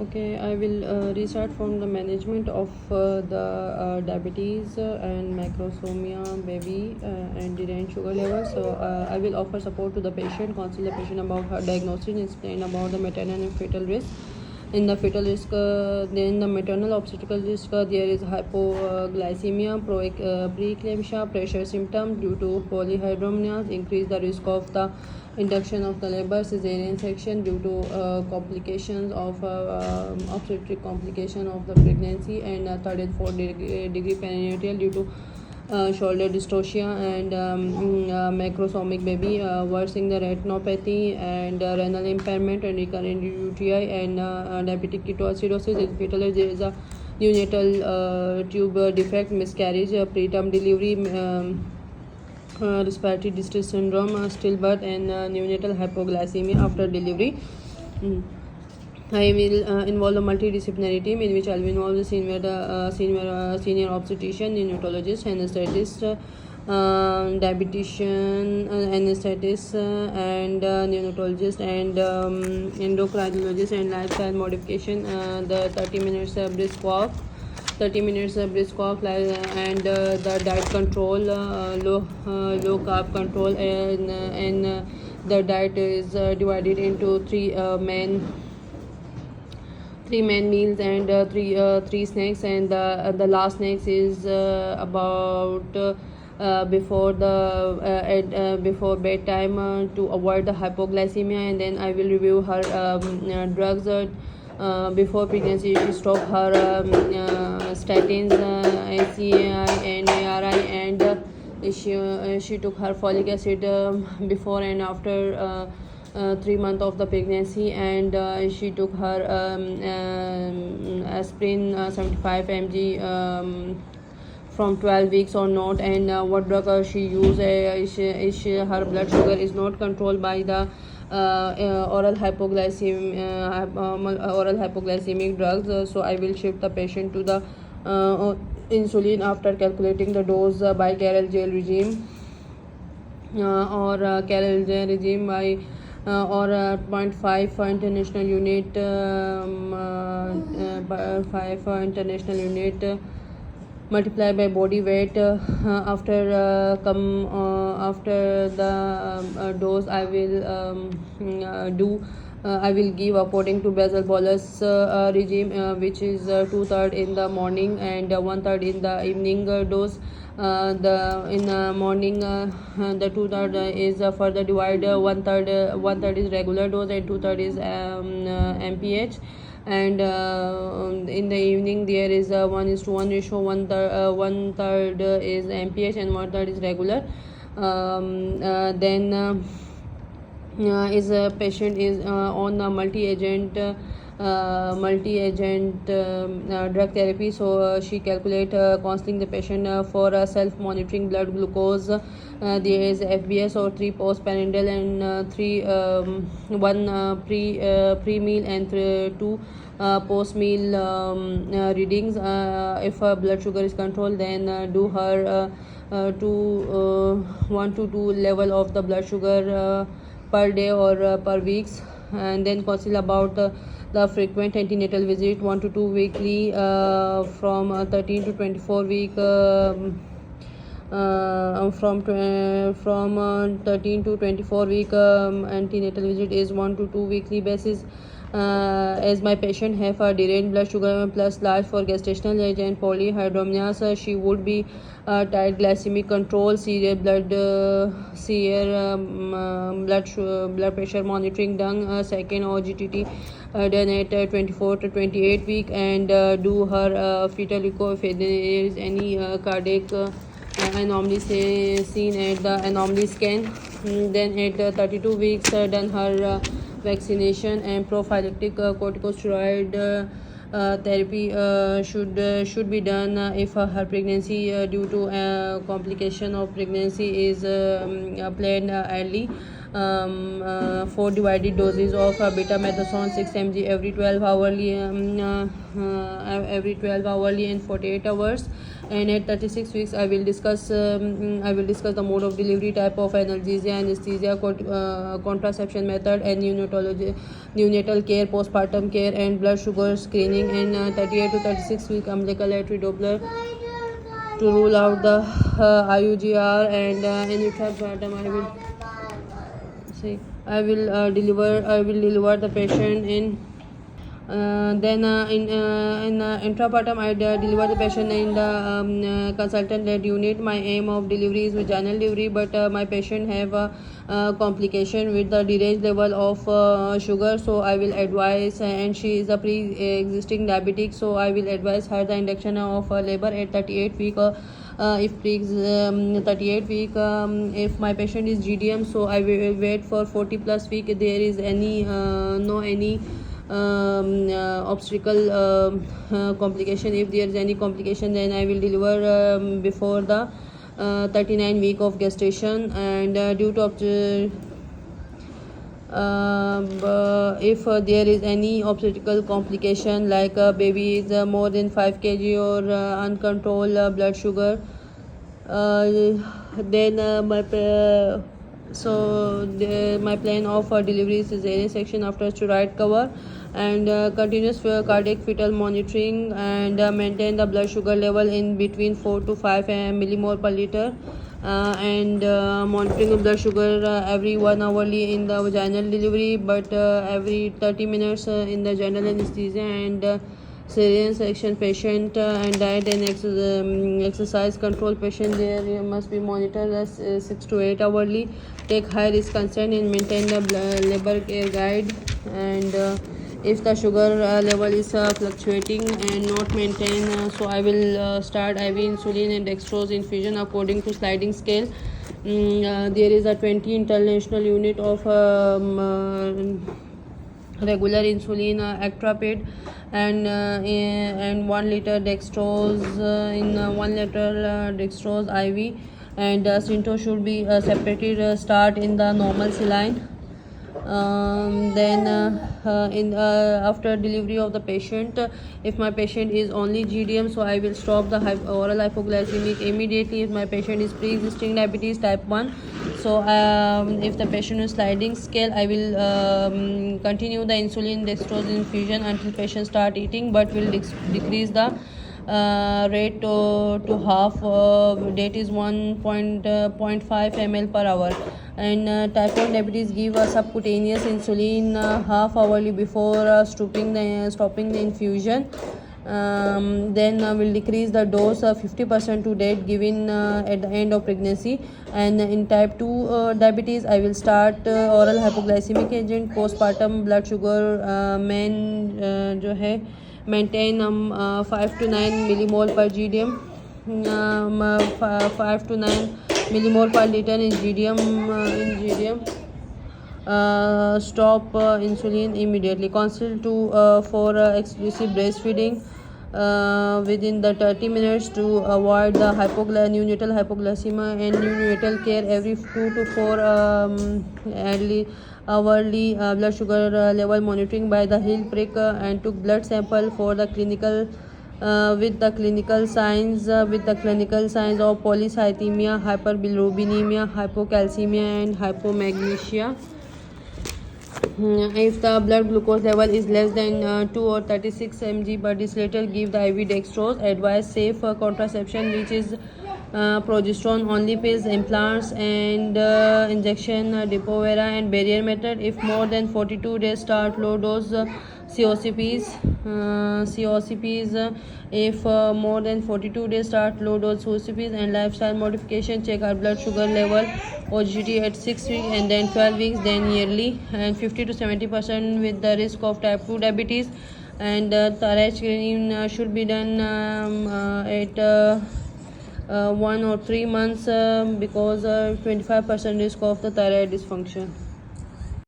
Okay, I will restart from the management of the diabetes and macrosomia baby and deranged sugar level. So I will offer support to the patient, counsel the patient about her diagnosis, explain about the maternal and fetal risk. In the fetal risk, then the maternal obstetrical risk, there is hypoglycemia, preeclampsia, pressure symptom due to polyhydramnios, increase the risk of the induction of the labor, cesarean section due to complications of obstetric complication of the pregnancy, and third and fourth degree perinatal due to shoulder dystocia and macrosomic baby, worsening the retinopathy and renal impairment and recurrent UTI and diabetic ketoacidosis. In fetal age, there is a neonatal tube defect, miscarriage, preterm delivery, respiratory distress syndrome, stillbirth, and neonatal hypoglycemia after delivery. I will involve a multidisciplinary team in which I will involve the senior obstetrician, neonatologist, anesthetist, dietitian, anesthetist, and neonatologist, and endocrinologist, and lifestyle modification. The 30 minutes brisk walk. 30 minutes brisk walk and the diet control, low carb control, and the diet is divided into three main meals and three snacks, and the last snacks is about before bedtime to avoid the hypoglycemia. And then I will review her drugs. Before pregnancy, she stopped her statins, ACAI and ARI, and she took her folic acid before and after 3 months of the pregnancy, and she took her aspirin 75 mg from 12 weeks or not. And what drug she used, her blood sugar is not controlled by the oral hypoglycemic drugs. So I will shift the patient to the insulin after calculating the dose by Carol J regime or Carol J regime by or 0.5 international unit, 5 international unit multiplied by body weight. After the dose, I will give according to basal bolus regime, which is 2/3 in the morning and 1/3 in the evening dose. In the morning, the 2/3 is further divided. 1/3 is regular dose and 2/3 is MPH. And in the evening, there is 1:1 ratio. 1/3 is MPH and 1/3 is regular. Then is a patient is on a multi-agent drug therapy. So she calculate counseling the patient for self-monitoring blood glucose. There is FBS or 3 post-prandial and 1 pre-meal and 2 post-meal readings. If her blood sugar is controlled, then do her 1 to 2 level of the blood sugar per day or per weeks. And then counsel about the frequent antenatal visit, 1 to 2 weekly, from 13 to 24 week, from 13 to 24 week antenatal visit is 1 to 2 weekly basis. As my patient have a deranged blood sugar plus large for gestational age and polyhydramnios, she would be tight glycemic control, serial blood pressure monitoring done second OGTT done at 24 to 28 week, and do her fetal echo if there is any cardiac anomaly seen at the anomaly scan. Then at 32 weeks, done her vaccination and prophylactic corticosteroid therapy should be done if her pregnancy due to complication of pregnancy is planned early. 4 divided doses of betamethasone 6 mg every 12 hourly and 48 hours. And at 36 weeks I will discuss the mode of delivery, type of analgesia, anesthesia, contraception method, and neonatal care, postpartum care, and blood sugar screening. And 38 to 36 week ambulatory Doppler to rule out the IUGR. And in postpartum I will deliver the patient in in intrapartum I deliver the patient in the consultant-led unit. My aim of delivery is vaginal delivery, but my patient have a complication with the deranged level of sugar, so I will advise, and she is a pre-existing diabetic, so I will advise her the induction of labor at 38 week. If 38 week, if my patient is GDM, so I will wait for 40 plus week. If there is any obstacle complication, if there is any complication, then I will deliver before the 39 week of gestation. And due to if there is any obstetrical complication, like a baby is more than 5 kg or uncontrolled blood sugar, then my plan of delivery is cesarean section after steroid cover, and continuous cardiac fetal monitoring, and maintain the blood sugar level in between 4 to 5 millimole per liter, and monitoring of blood sugar every 1 hourly in the vaginal delivery, but every 30 minutes in the general anesthesia and cesarean section patient. And diet and exercise control patient, there must be monitored 6 to 8 hourly. Take high risk consent and maintain the labor care guide. And if the sugar level is fluctuating and not maintained, so I will start IV insulin and dextrose infusion according to sliding scale. There is a 20 international unit of regular insulin, Actrapid, and 1 liter dextrose in 1 liter dextrose IV. And Synto should be separated start in the normal saline. Then after delivery of the patient, if my patient is only GDM, so I will stop the oral hypoglycemic immediately. If my patient is pre-existing diabetes type 1, so if the patient is sliding scale, I will continue the insulin dextrose infusion until patient start eating, but will decrease the rate to half. Date is 1.5 ml per hour. And type 1 diabetes, give a subcutaneous insulin half hourly before stopping the infusion. Then will decrease the dose 50% to date given at the end of pregnancy. And in type 2 diabetes, I will start oral hypoglycemic agent. Postpartum blood sugar maintain 5 to 9 millimole per GDM, 5 to 9 millimole per liter in GDM. Stop insulin immediately. Consult for exclusive breastfeeding within the 30 minutes to avoid the neonatal hypoglycemia, and neonatal care every 2 to 4 hourly blood sugar level monitoring by the heel prick, and took blood sample for the clinical with the clinical signs of polycythemia, hyperbilirubinemia, hypocalcemia, and hypomagnesia. If the blood glucose level is less than 2 or 36 mg per deciliter, give the IV dextrose. Advise safe contraception, which is progesterone only pills, implants, and injection, Depo-Vera, and barrier method. If more than 42 days, start low dose COCPs. If more than 42 days, start low dose COCPs. And lifestyle modification, check our blood sugar level, OGT at 6 weeks, and then 12 weeks, then yearly. And 50 to 70% with the risk of type 2 diabetes. And thyroid screening should be done at 1 or 3 months because 25% risk of the thyroid dysfunction.